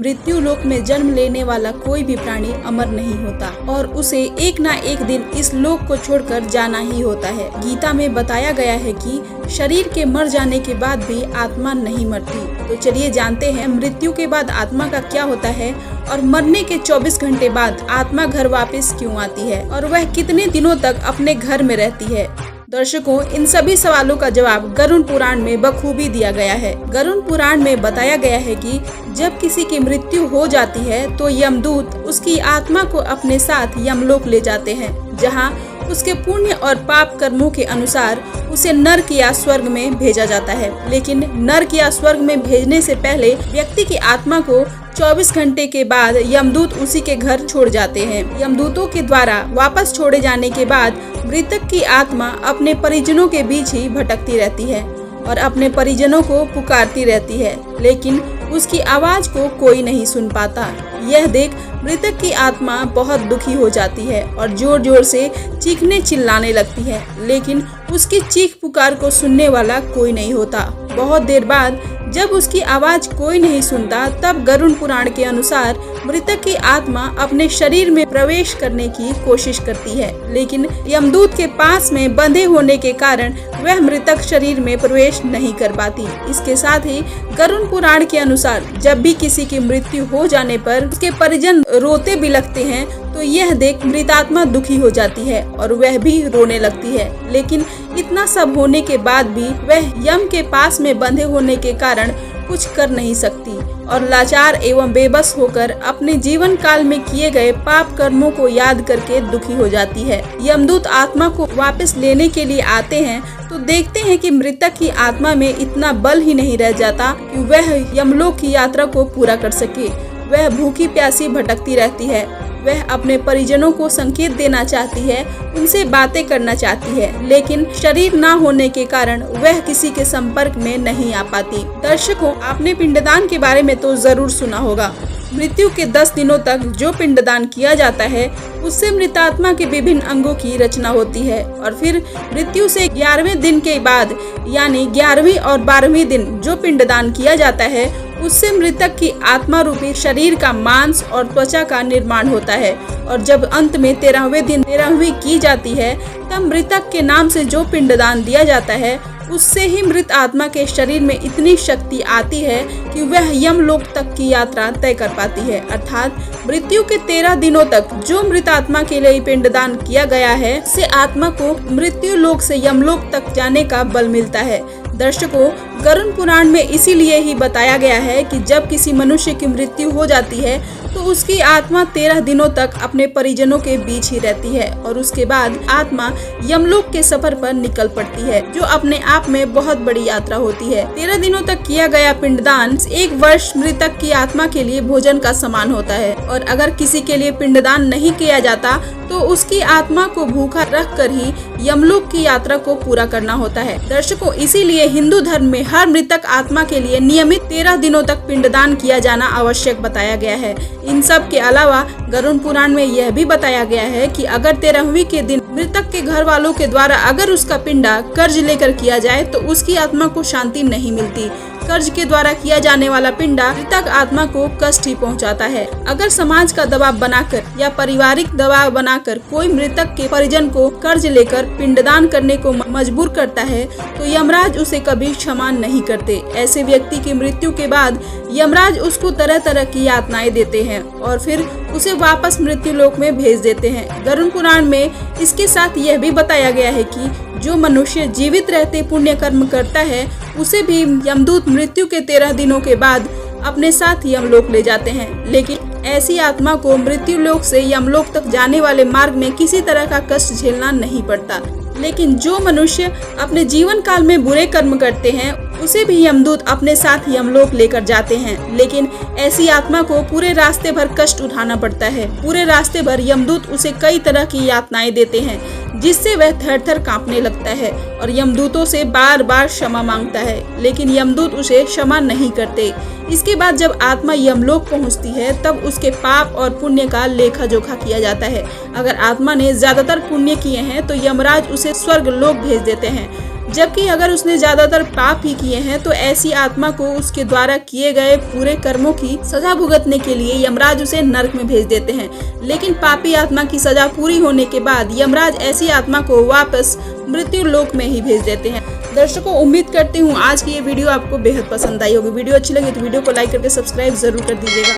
मृत्यु लोक में जन्म लेने वाला कोई भी प्राणी अमर नहीं होता और उसे एक ना एक दिन इस लोक को छोड़कर जाना ही होता है। गीता में बताया गया है कि शरीर के मर जाने के बाद भी आत्मा नहीं मरती। तो चलिए जानते हैं मृत्यु के बाद आत्मा का क्या होता है और मरने के 24 घंटे बाद आत्मा घर वापस क्यों आती है और वह कितने दिनों तक अपने घर में रहती है। दर्शकों, इन सभी सवालों का जवाब गरुड़ पुराण में बखूबी दिया गया है। गरुड़ पुराण में बताया गया है कि जब किसी की मृत्यु हो जाती है तो यमदूत उसकी आत्मा को अपने साथ यमलोक ले जाते हैं, जहां उसके पुण्य और पाप कर्मों के अनुसार उसे नर्क या स्वर्ग में भेजा जाता है। लेकिन नर्क या स्वर्ग में भेजने से पहले व्यक्ति की आत्मा को 24 घंटे के बाद यमदूत उसी के घर छोड़ जाते हैं। यमदूतों के द्वारा वापस छोड़े जाने के बाद मृतक की आत्मा अपने परिजनों के बीच ही भटकती रहती है और अपने परिजनों को पुकारती रहती है, लेकिन उसकी आवाज को कोई नहीं सुन पाता। यह देख मृतक की आत्मा बहुत दुखी हो जाती है और जोर जोर से चीखने चिल्लाने लगती है, लेकिन उसकी चीख पुकार को सुनने वाला कोई नहीं होता। बहुत देर बाद जब उसकी आवाज कोई नहीं सुनता, तब गरुड़ पुराण के अनुसार मृतक की आत्मा अपने शरीर में प्रवेश करने की कोशिश करती है, लेकिन यमदूत के पास में बंधे होने के कारण वह मृतक शरीर में प्रवेश नहीं कर पाती। इसके साथ ही गरुड़ पुराण के अनुसार जब भी किसी की मृत्यु हो जाने पर उसके परिजन रोते बिलखते हैं तो यह देख मृतात्मा दुखी हो जाती है और वह भी रोने लगती है। लेकिन इतना सब होने के बाद भी वह यम के पास में बंधे होने के कारण कुछ कर नहीं सकती और लाचार एवं बेबस होकर अपने जीवन काल में किए गए पाप कर्मों को याद करके दुखी हो जाती है। यमदूत आत्मा को वापस लेने के लिए आते हैं तो देखते हैं कि मृतक की आत्मा में इतना बल ही नहीं रह जाता कि वह यमलोक की यात्रा को पूरा कर सके। वह भूखी प्यासी भटकती रहती है। वह अपने परिजनों को संकेत देना चाहती है, उनसे बातें करना चाहती है, लेकिन शरीर ना होने के कारण वह किसी के संपर्क में नहीं आ पाती। दर्शकों, आपने पिंडदान के बारे में तो जरूर सुना होगा। मृत्यु के 10 दिनों तक जो पिंडदान किया जाता है उससे मृतात्मा के विभिन्न अंगों की रचना होती है और फिर मृत्यु से 11वें दिन के बाद यानी 11वीं और 12वीं दिन जो पिंडदान किया जाता है उससे मृतक की आत्मा रूपी शरीर का मांस और त्वचा का निर्माण होता है और जब अंत में 13वें दिन 13वीं की जाती है तब मृतक के नाम से जो पिंडदान दिया जाता है उससे ही मृत आत्मा के शरीर में इतनी शक्ति आती है कि वह यमलोक तक की यात्रा तय कर पाती है। अर्थात मृत्यु के 13 दिनों तक जो मृत आत्मा के लिए पिंडदान किया गया है से आत्मा को मृत्यु लोक से यमलोक तक जाने का बल मिलता है। दर्शकों, गरुड़ पुराण में इसीलिए ही बताया गया है कि जब किसी मनुष्य की मृत्यु हो जाती है तो उसकी आत्मा 13 दिनों तक अपने परिजनों के बीच ही रहती है और उसके बाद आत्मा यमलोक के सफर पर निकल पड़ती है, जो अपने आप में बहुत बड़ी यात्रा होती है। 13 दिनों तक किया गया पिंडदान 1 वर्ष मृतक की आत्मा के लिए भोजन का समान होता है और अगर किसी के लिए पिंडदान नहीं किया जाता तो उसकी आत्मा को भूखा रख कर ही यमलोक की यात्रा को पूरा करना होता है। दर्शकों, इसीलिए हिंदू धर्म में हर मृतक आत्मा के लिए नियमित 13 दिनों तक पिंडदान किया जाना आवश्यक बताया गया है। इन सब के अलावा गरुड़ पुराण में यह भी बताया गया है कि अगर 13वीं के दिन मृतक के घर वालों के द्वारा अगर उसका पिंडा कर्ज लेकर किया जाए तो उसकी आत्मा को शांति नहीं मिलती। कर्ज के द्वारा किया जाने वाला पिंडा मृतक आत्मा को कष्ट ही पहुंचाता है। अगर समाज का दबाव बनाकर या पारिवारिक दबाव बनाकर कोई मृतक के परिजन को कर्ज लेकर पिंडदान करने को मजबूर करता है तो यमराज उसे कभी क्षमा नहीं करते। ऐसे व्यक्ति की मृत्यु के बाद यमराज उसको तरह तरह की यातनाएं देते हैं और फिर उसे वापस मृत्यु लोक में भेज देते हैं। गरुड़ पुराण में इसके साथ यह भी बताया गया है कि जो मनुष्य जीवित रहते पुण्य कर्म करता है उसे भी यमदूत मृत्यु के 13 दिनों के बाद अपने साथ यमलोक ले जाते हैं, लेकिन ऐसी आत्मा को मृत्यु लोक से यमलोक तक जाने वाले मार्ग में किसी तरह का कष्ट झेलना नहीं पड़ता। लेकिन जो मनुष्य अपने जीवन काल में बुरे कर्म करते हैं उसे भी यमदूत अपने साथ यमलोक लेकर जाते हैं, लेकिन ऐसी आत्मा को पूरे रास्ते भर कष्ट उठाना पड़ता है। पूरे रास्ते भर यमदूत उसे कई तरह की यातनाएं देते हैं जिससे वह थर थर कांपने लगता है और यमदूतों से बार बार क्षमा मांगता है, लेकिन यमदूत उसे क्षमा नहीं करते। इसके बाद जब आत्मा यमलोक पहुंचती है तब उसके पाप और पुण्य का लेखा जोखा किया जाता है। अगर आत्मा ने ज्यादातर पुण्य किए हैं तो यमराज उसे स्वर्ग लोक भेज देते हैं। जबकि अगर उसने ज्यादातर पाप ही किए हैं तो ऐसी आत्मा को उसके द्वारा किए गए पूरे कर्मों की सजा भुगतने के लिए यमराज उसे नरक में भेज देते हैं। लेकिन पापी आत्मा की सजा पूरी होने के बाद यमराज ऐसी आत्मा को वापस मृत्यु लोक में ही भेज देते हैं। दर्शकों, उम्मीद करती हूँ आज की ये वीडियो आपको बेहद पसंद आई होगी। वीडियो अच्छी लगी तो वीडियो को लाइक करके सब्सक्राइब जरूर कर दीजिएगा।